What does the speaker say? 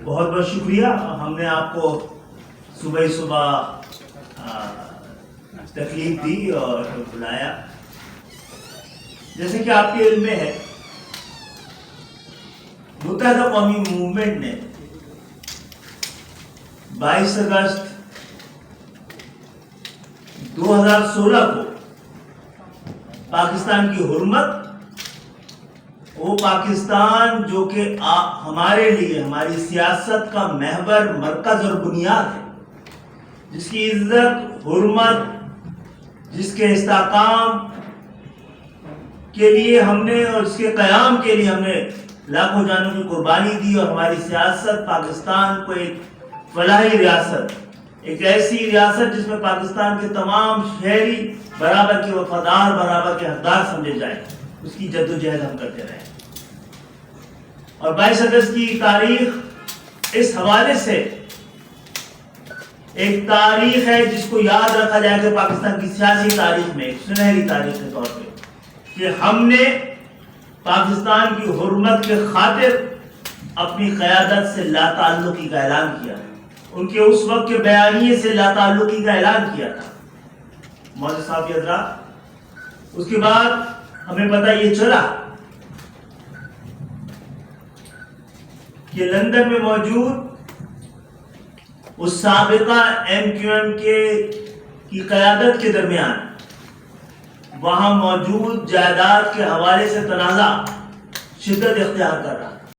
بہت بہت شکریہ. ہم نے آپ کو صبح تکلیف دی اور بلایا. جیسے کہ آپ کے علم میں ہے، متحدہ قومی موومنٹ نے 22 اگست 2016 کو پاکستان کی حرمت، وہ پاکستان جو کہ ہمارے لیے ہماری سیاست کا محور، مرکز اور بنیاد ہے، جس کی عزت، حرمت، جس کے استحکام کے لیے ہم نے اور اس کے قیام کے لیے ہم نے لاکھوں جانوں کی قربانی دی، اور ہماری سیاست پاکستان کو ایک فلاحی ریاست، ایک ایسی ریاست جس میں پاکستان کے تمام شہری برابر کے وفادار، برابر کے حقدار سمجھے جائیں، اس کی جدوجہد ہم کرتے رہے. اور 22 اگست کی تاریخ اس حوالے سے ایک تاریخ ہے جس کو یاد رکھا جائے کہ پاکستان کی سیاسی تاریخ میں ایک سنہری تاریخ کے طور پہ کہ ہم نے پاکستان کی حرمت کے خاطر اپنی قیادت سے لا تعلقی کا اعلان کیا، ان کے اس وقت کے بیانیے سے لا تعلقی کا اعلان کیا تھا. مولانا صاحب کے حضرات، اس کے بعد ہمیں پتہ یہ چلا کہ لندن میں موجود اس سابقہ MQM کی قیادت کے درمیان وہاں موجود جائیداد کے حوالے سے تنازع شدت اختیار کر رہا.